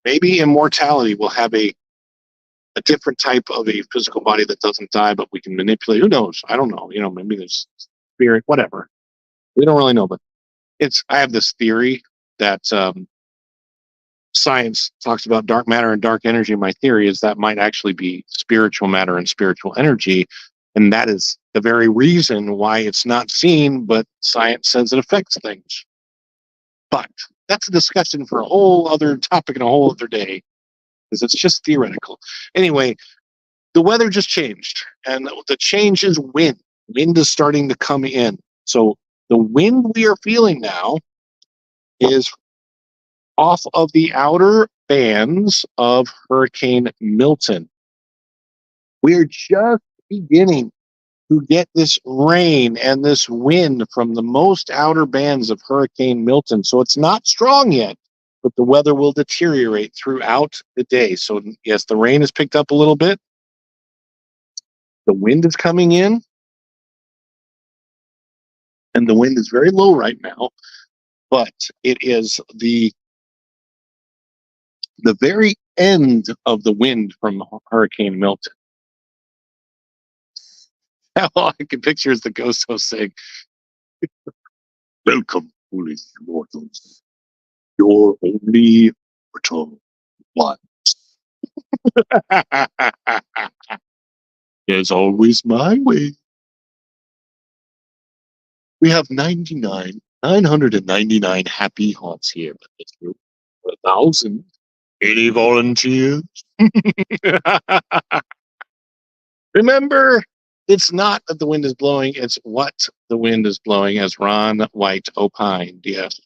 Maybe immortality will have a different type of a physical body that doesn't die, but we can manipulate. Who knows? I don't know. Maybe there's spirit, whatever. We don't really know, but I have this theory that science talks about dark matter and dark energy. My theory is that might actually be spiritual matter and spiritual energy. And that is the very reason why it's not seen, but science says it affects things. But that's a discussion for a whole other topic and a whole other day, because it's just theoretical. Anyway, the weather just changed, and the change is wind. Wind is starting to come in. So the wind we are feeling now is off of the outer bands of Hurricane Milton. We're just beginning to get this rain and this wind from the most outer bands of Hurricane Milton. So it's not strong yet, but the weather will deteriorate throughout the day. So yes, the rain has picked up a little bit. The wind is coming in, and the wind is very low right now, but it is the very end of the wind from Hurricane Milton. All I can picture is the ghost host saying, "Welcome, foolish mortals. You're only mortal once." It's always my way. We have 999 happy hearts here, but it's 1,000. Any volunteers? Remember, it's not that the wind is blowing, it's what the wind is blowing, as Ron White opined. Yes. A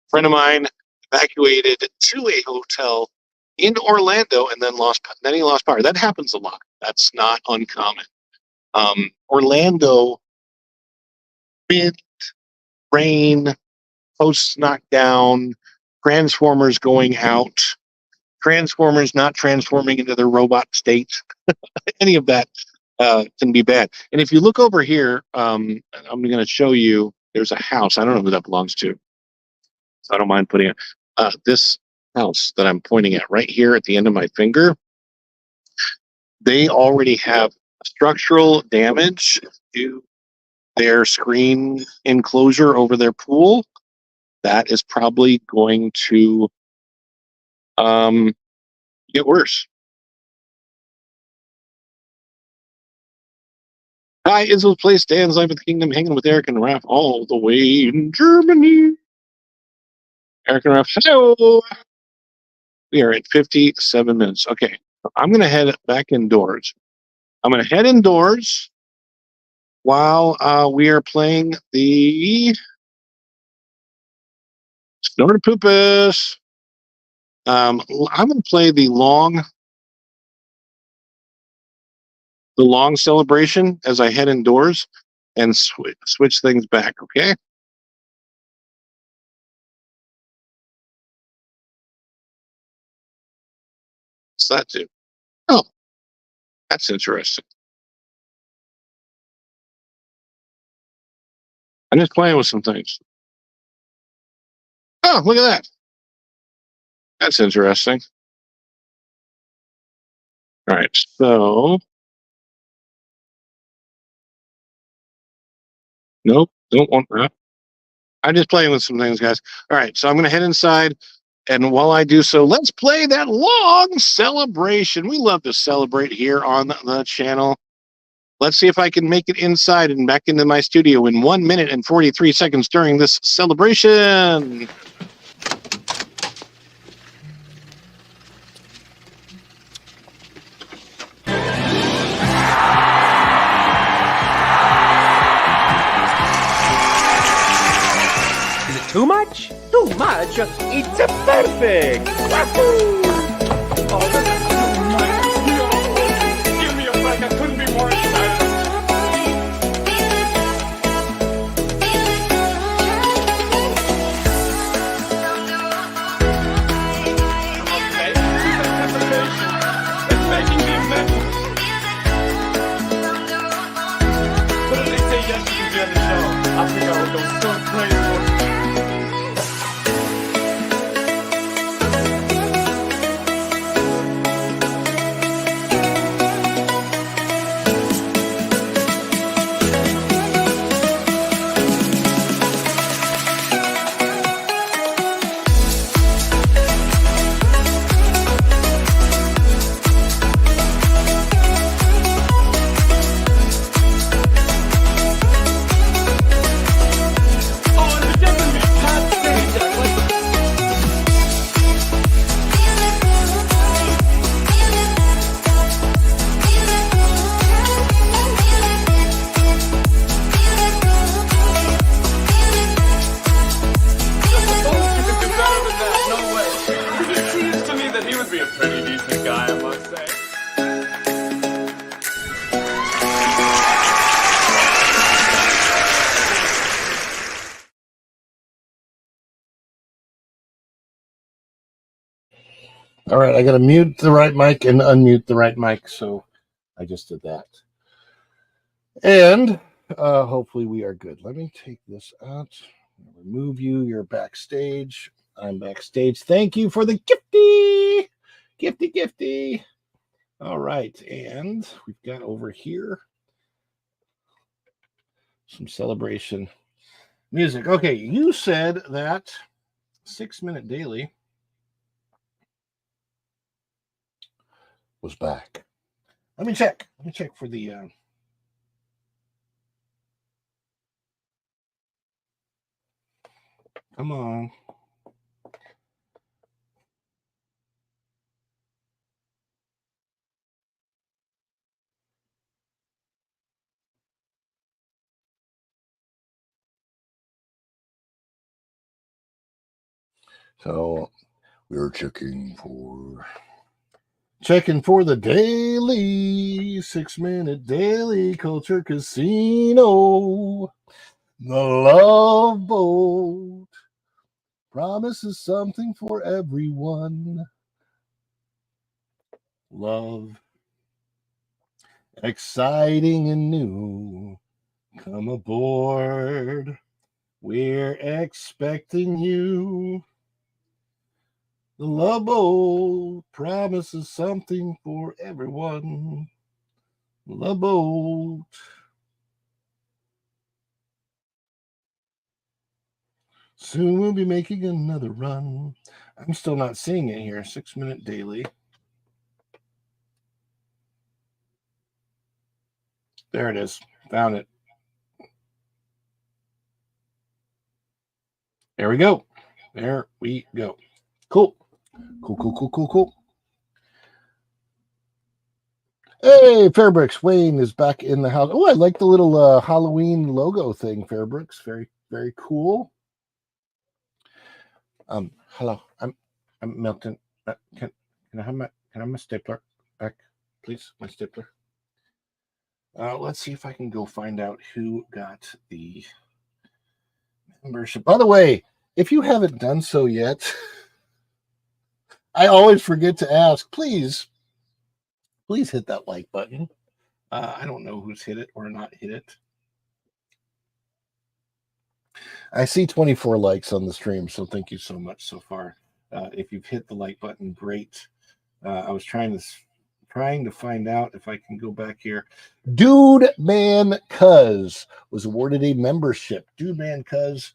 friend of mine evacuated to a hotel in Orlando and then he lost power. That happens a lot. That's not uncommon. Orlando, wind, rain, posts knocked down, transformers going out, transformers not transforming into their robot state. Any of that can be bad. And if you look over here, I'm going to show you, there's a house. I don't know who that belongs to, so I don't mind putting it. This house that I'm pointing at right here at the end of my finger, they already have structural damage due their screen enclosure over their pool, that is probably going to get worse. Hi, Izzo's Place stands live at the Kingdom, hanging with Eric and Raph all the way in Germany. Eric and Raph, hello. We are at 57 minutes. Okay, I'm going to head back indoors. I'm going to head indoors while we are playing the Snorter Poopus. I'm going to play the long celebration as I head indoors and switch things back. Okay. What's that do? Oh, that's interesting. I'm just playing with some things. Oh, look at that. That's interesting. All right, so nope, don't want that. I'm just playing with some things, guys. All right, so I'm going to head inside, and while I do so, let's play that long celebration. We love to celebrate here on the channel. Let's see if I can make it inside and back into my studio in 1 minute and 43 seconds during this celebration. Too much? Too much? It's a perfect! Wahoo! Oh, this is too much! Give me a break, I couldn't be more excited! Okay, this anticipation is making me mental. But if they say yes to you on the show, I think I will go so crazy. All right, I got to mute the right mic and unmute the right mic, so I just did that. And hopefully we are good. Let me take this out. Remove you. You're backstage. I'm backstage. Thank you for the gifty. Gifty. All right, and we've got over here some celebration music. Okay, you said that 6 Minute Daily was back. Let me check for the come on. So we're checking for the daily 6 Minute Daily Culture Casino. The Love Boat promises something for everyone. Love, exciting and new. Come aboard. We're expecting you. The Love Boat promises something for everyone. Love Boat. Soon we'll be making another run. I'm still not seeing it here. 6 Minute Daily. There it is. Found it. There we go. There we go. Cool. Cool. Hey, Fairbricks. Wayne is back in the house. Oh, I like the little Halloween logo thing, Fairbricks. Very, very cool. Hello. I'm Milton. Can I have my stapler back, please? My stapler. Let's see if I can go find out who got the membership. By the way, if you haven't done so yet, I always forget to ask. Please hit that like button. I don't know who's hit it or not hit it. I see 24 likes on the stream, so thank you so much so far. If you've hit the like button, great. I was trying to find out if I can go back here. Dude Man Cuz was awarded a membership. Dude Man Cuz,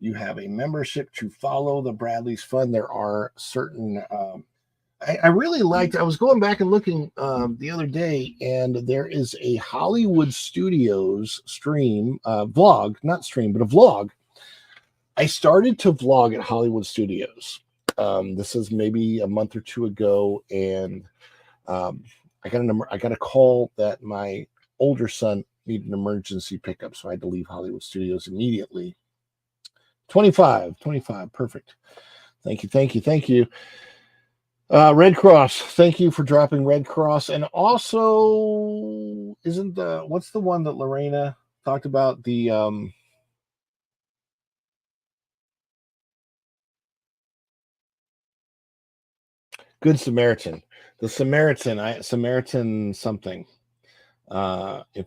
you have a membership to follow the Bradley's Fun. There are certain I really liked, I was going back and looking the other day, and there is a Hollywood Studios stream, vlog, not stream, but a vlog. I started to vlog at Hollywood Studios. This is maybe a month or two ago, and I got a call that my older son needed an emergency pickup, so I had to leave Hollywood Studios immediately. 25, perfect. Thank you. Red Cross, thank you for dropping Red Cross. And also, what's the one that Lorena talked about? The Good Samaritan. The Samaritan something. If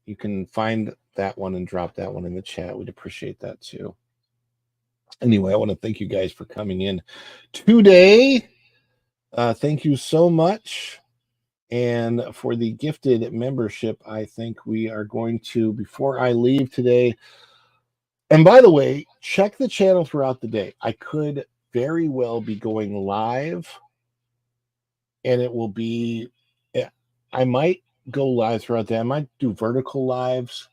you can find that one and drop that one in the chat, we'd appreciate that too. Anyway, I want to thank you guys for coming in today. Thank you so much. And for the gifted membership, I think we are going to, before I leave today, and by the way, check the channel throughout the day. I could very well be going live, and it will be, I might go live throughout the day. I might do vertical lives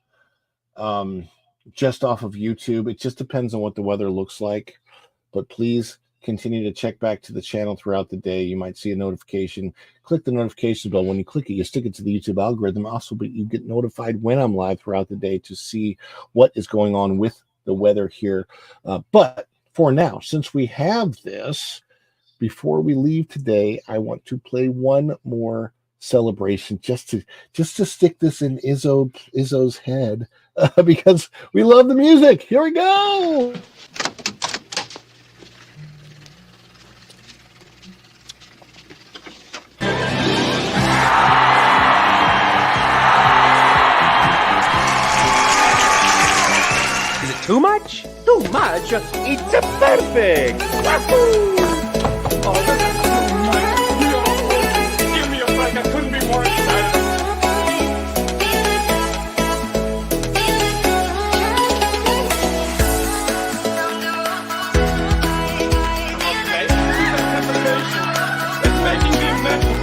just off of YouTube. It just depends on what the weather looks like. But please continue to check back to the channel throughout the day. You might see a notification. Click the notification bell. When you click it, you stick it to the YouTube algorithm. Also, but you get notified when I'm live throughout the day to see what is going on with the weather here. But for now, since we have this, before we leave today, I want to play one more celebration just to stick this in Izzo's head because we love the music. Here we go. Too much? Too much? It's a perfect! Wahoo! Oh, that's too much. Give me a break. I couldn't be more excited. Okay, anticipation is making me mental.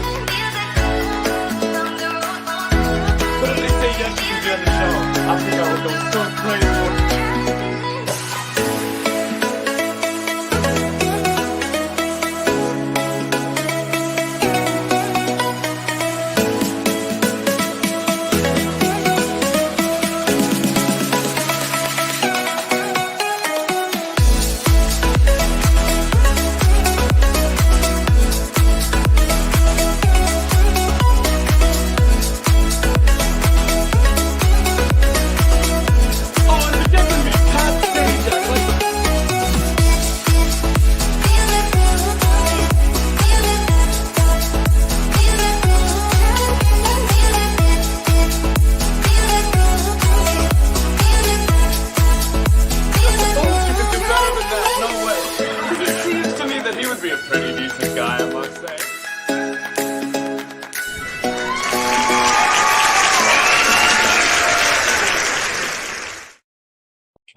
But if they say yes, you can be on the show. I think I would go so crazy for it. On the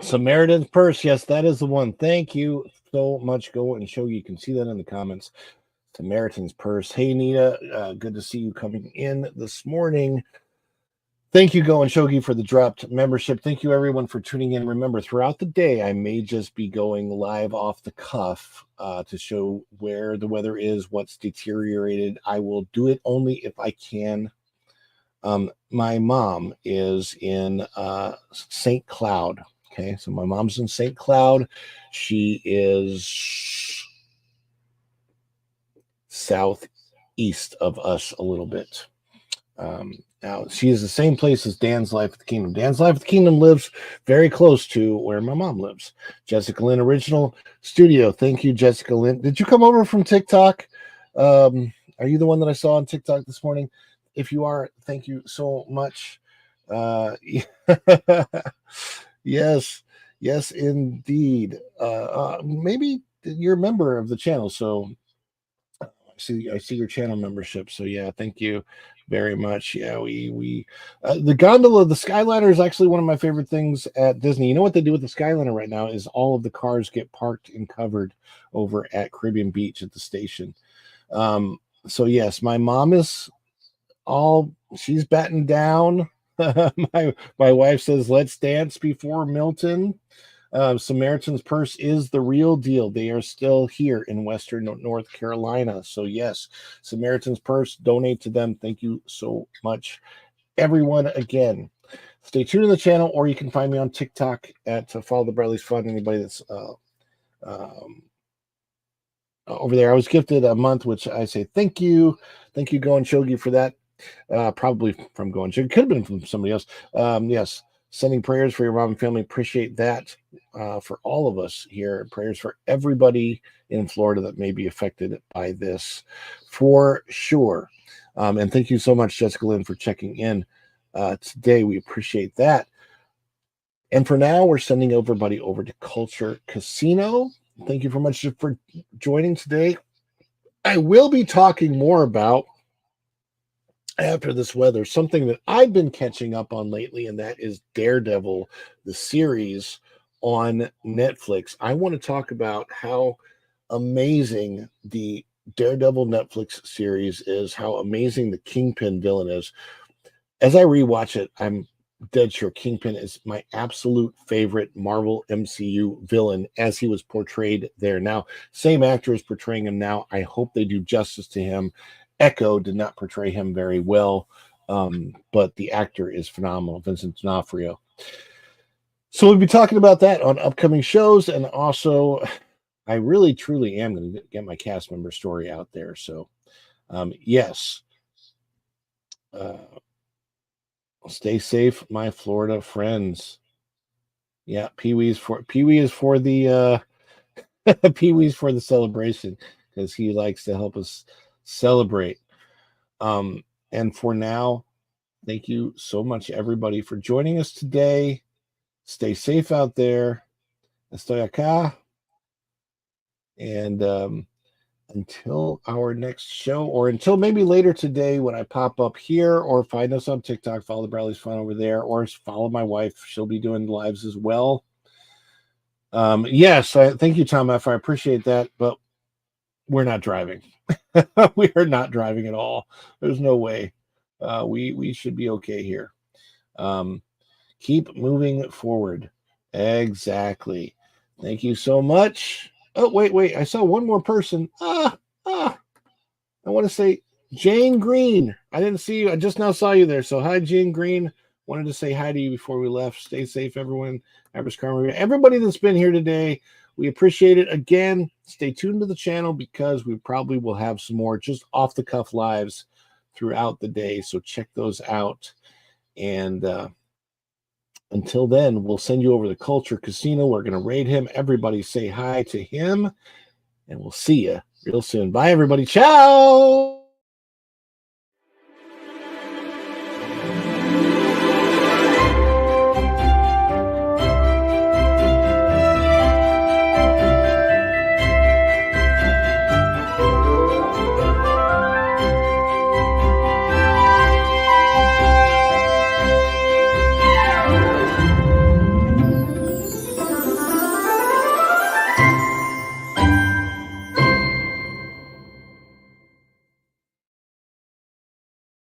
Samaritan's Purse. Yes, that is the one. Thank you so much. Go and show. You can see that in the comments. Samaritan's Purse. Hey, Nita. Good to see you coming in this morning. Thank you, Go and Shogi, for the dropped membership. Thank you, everyone, for tuning in. Remember, throughout the day, I may just be going live off the cuff to show where the weather is, what's deteriorated. I will do it only if I can. My mom is in St. Cloud. Okay, so my mom's in St. Cloud. She is southeast of us a little bit. Now, she is the same place as Dan's Life at the Kingdom. Dan's Life at the Kingdom lives very close to where my mom lives. Jessica Lynn, Original Studio. Thank you, Jessica Lynn. Did you come over from TikTok? Are you the one that I saw on TikTok this morning? If you are, thank you so much. Yes, indeed. Maybe you're a member of the channel, so I see your channel membership. So yeah, thank you very much. Yeah, we the gondola, the Skyliner is actually one of my favorite things at Disney. You know what they do with the Skyliner right now is all of the cars get parked and covered over at Caribbean Beach at the station. So yes, my mom is she's batting down. my wife says, let's dance before Milton. Samaritan's Purse is the real deal. They are still here in Western North Carolina. So yes, Samaritan's Purse, donate to them. Thank you so much, everyone. Again, stay tuned to the channel, or you can find me on TikTok at Follow the Bradley's Fun. Anybody that's over there, I was gifted a month, which I say thank you, Go and Shogi, for that. Probably from Go and Shogi, could have been from somebody else. Yes, sending prayers for your mom and family. Appreciate that. For all of us here, prayers for everybody in Florida that may be affected by this, for sure. And thank you so much, Jessica Lynn, for checking in today. We appreciate that. And for now, we're sending everybody over to Culture Casino. Thank you very much for joining today. I will be talking more about, after this weather, something that I've been catching up on lately, and that is Daredevil, the series on Netflix. I want to talk about how amazing the Daredevil Netflix series is, how amazing the Kingpin villain is. As I rewatch it, I'm dead sure Kingpin is my absolute favorite Marvel MCU villain as he was portrayed there. Now, same actor is portraying him now. I hope they do justice to him. Echo did not portray him very well, but the actor is phenomenal, Vincent D'Onofrio. So we'll be talking about that on upcoming shows, and also I really truly am going to get my cast member story out there. So yes, stay safe, my Florida friends. Yeah, Pee-wee is for the Pee-wee's for the celebration, because he likes to help us celebrate. And for now, thank you so much, everybody, for joining us today. Stay safe out there. Estoy acá. And until our next show, or until maybe later today when I pop up here, or find us on TikTok, follow the Bradley's Fun over there, or follow my wife. She'll be doing lives as well. Yes, thank you, Tom F. I appreciate that, but we're not driving. We are not driving at all. There's no way. We should be okay here. Keep moving forward. Exactly. Thank you so much. Oh, wait. I saw one more person. I want to say Jane Green. I didn't see you. I just now saw you there. So hi, Jane Green. Wanted to say hi to you before we left. Stay safe, everyone. Everybody that's been here today, we appreciate it. Again, stay tuned to the channel, because we probably will have some more just off-the-cuff lives throughout the day. So check those out. And until then, we'll send you over to Culture Casino. We're going to raid him. Everybody say hi to him. And we'll see you real soon. Bye, everybody. Ciao.